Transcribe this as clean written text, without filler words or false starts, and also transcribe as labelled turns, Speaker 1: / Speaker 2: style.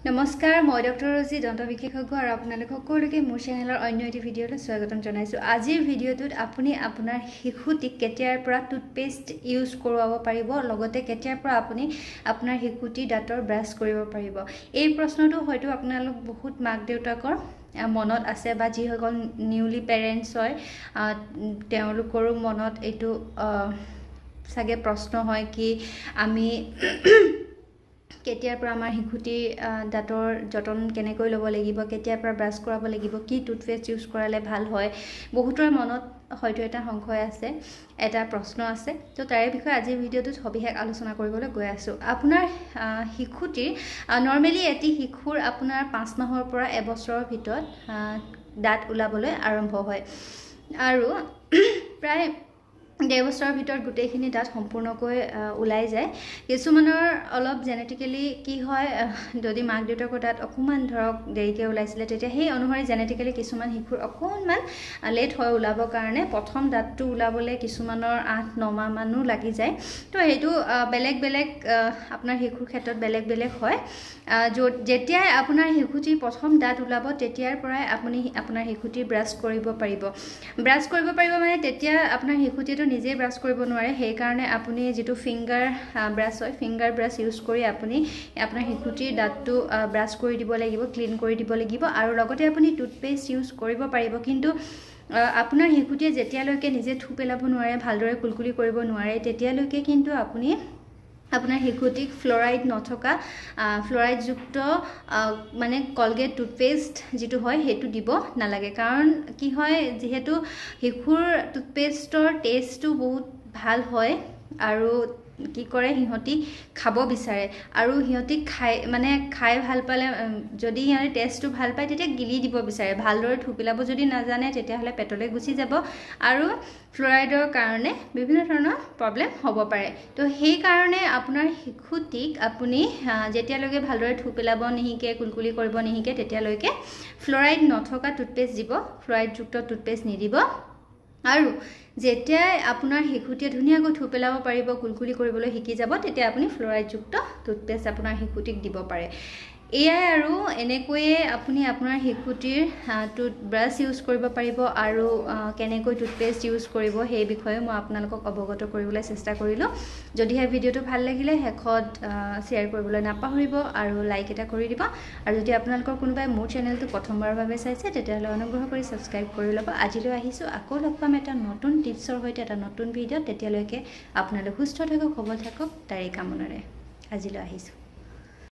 Speaker 1: নমস্কাৰ মই ডক্টৰ ৰজি দন্ত বিশেষজ্ঞ আৰু আপোনালোক সকলোকে মোৰ চেনেলৰ অন্য এটি ভিডিঅ'লৈ স্বাগতম জনাইছো। আজিৰ ভিডিঅ'টোত আপুনি আপোনাৰ শিশুটিক কেতিয়াৰ পৰা টুথপেষ্ট ইউজ কৰাব পাৰিব, লগতে কেতিয়াৰ পৰা আপুনি আপোনাৰ শিশুটি দাঁতৰ ব্ৰাছ কৰিব পাৰিব। এই প্ৰশ্নটো হয়তো আপোনালোক বহুত মাক দেউতাকৰ মনত আছে বা যিসকল নিউলি পেৰেণ্টছ হয় তেওঁলোকৰো মনত এইটো সাগে প্ৰশ্ন হয় কি আমি কেতিয়াৰ পৰা আমাৰ শিশুটি দাঁতৰ যতন কেনেকৈ ল'ব লাগিব, কেতিয়াৰ পৰা ব্ৰাছ কৰাব লাগিব, কি টুথপেষ্ট ইউজ কৰালে ভাল হয়। বহুতৰ মনত হয়তো এটা সংশয় আছে, এটা প্ৰশ্ন আছে। তো তাৰে বিষয়ে আজিৰ ভিডিঅ'টোত সবিশেষ আলোচনা কৰিবলৈ গৈ আছোঁ। আপোনাৰ শিশুটিৰ নৰ্মেলি এটি শিশুৰ আপোনাৰ 5 মাহৰ পৰা এবছৰৰ ভিতৰত দাঁত ওলাবলৈ আৰম্ভ হয় আৰু প্ৰায় 1.5 বছৰৰ ভিতৰত গোটেইখিনি দাঁত সম্পূৰ্ণকৈ ওলাই যায়। কিছুমানৰ অলপ জেনেটিক্যালি কি হয়, যদি মাক দেউতাকৰ দাঁত অকণমান ধৰক দেৰিকৈ ওলাইছিলে তেতিয়া সেই অনুসৰি জেনেটিক্যালি কিছুমান শিশুৰ অকণমান লেট হয় ওলাবৰ কাৰণে। প্ৰথম দাঁতটো ওলাবলৈ কিছুমানৰ 8-9 মাহ মানো লাগি যায়। তো সেইটো বেলেগ বেলেগ আপোনাৰ শিশুৰ ক্ষেত্ৰত বেলেগ বেলেগ হয়। যেতিয়াই আপোনাৰ শিশুটিৰ প্ৰথম দাঁত ওলাব তেতিয়াৰ পৰাই আপুনি আপোনাৰ শিশুটিৰ ব্ৰাছ কৰিব পাৰিব। ব্ৰাছ কৰিব পাৰিব মানে তেতিয়া আপোনাৰ শিশুটিটো নিজে ব্ৰাছ কৰিব নোৱাৰে, সেইকাৰণে আপুনি যিটো ফিংগাৰ ব্ৰাছ হয় ফিংগাৰ ব্ৰাছ ইউজ কৰি আপুনি আপোনাৰ শিশুটিৰ দাঁতটো ব্ৰাছ কৰি দিব লাগিব, ক্লিন কৰি দিব লাগিব আৰু লগতে আপুনি টুথপেষ্ট ইউজ কৰিব পাৰিব। কিন্তু আপোনাৰ শিশুটিয়ে যেতিয়ালৈকে নিজে থু পেলাব নোৱাৰে, ভালদৰে কুলকুলি কৰিব নোৱাৰে, তেতিয়ালৈকে কিন্তু আপুনি আপোনাৰ শিশুটিক ফ্লৰাইড নথকা ফ্লৰাইডযুক্ত মানে কলগেট টুথপেষ্ট যিটো হয় সেইটো দিব নালাগে। কাৰণ কি হয়, যিহেতু শিশুৰ টুথপেষ্টৰ টেষ্টটো বহুত ভাল হয় আৰু কি কৰে সিহঁতি খাব বিচাৰে আৰু সিহঁতি খাই ভাল পালে যদি সিহঁতে টেষ্টটো ভাল পায় তেতিয়া গিলি দিব বিচাৰে। ভালদৰে থু পেলাব যদি নাজানে তেতিয়াহ'লে পেটলৈ গুচি যাব আৰু ফ্লৰাইডৰ কাৰণে বিভিন্ন ধৰণৰ প্ৰব্লেম হ'ব পাৰে। তো সেইকাৰণে আপোনাৰ শিশুটিক আপুনি যেতিয়ালৈকে ভালদৰে থু পেলাব নিশিকে, কুলকুলি কৰিব নিশিকে তেতিয়ালৈকে ফ্লৰাইড নথকা টুথপেষ্ট দিব, ফ্লৰাইডযুক্ত টুথপেষ্ট নিদিব। আৰু যেতিয়াই আপোনাৰ শিশুটিয়ে ধুনীয়াকৈ থু পেলাব পাৰিব, কুলকুলি কৰিবলৈ শিকি যাব, তেতিয়া আপুনি ফ্লৰাইডযুক্ত টুথপেষ্ট আপোনাৰ শিশুটিক দিব পাৰে। এয়াই আৰু এনেকৈয়ে আপুনি আপোনাৰ শিশুটিৰ ব্ৰাছ ইউজ কৰিব পাৰিব আৰু কেনেকৈ টুথপেষ্ট ইউজ কৰিব সেই বিষয়ে মই আপোনালোকক অৱগত কৰিবলৈ চেষ্টা কৰিলোঁ। যদিহে ভিডিঅ'টো ভাল লাগিলে শেষত শ্বেয়াৰ কৰিবলৈ নাপাহৰিব আৰু লাইক এটা কৰি দিব। আৰু যদি আপোনালোকৰ কোনোবাই মোৰ চেনেলটো প্ৰথমবাৰৰ বাবে চাইছে তেতিয়াহ'লে অনুগ্ৰহ কৰি ছাবস্ক্ৰাইব কৰি ল'ব। আজিলৈ আহিছোঁ, আকৌ লগ পাম এটা নতুন টিপছৰ সৈতে এটা নতুন ভিডিঅ'ত। তেতিয়ালৈকে আপোনালোক সুস্থ থাকক, সবল থাকক, তাৰেই কামনাৰে আজিলৈ আহিছোঁ।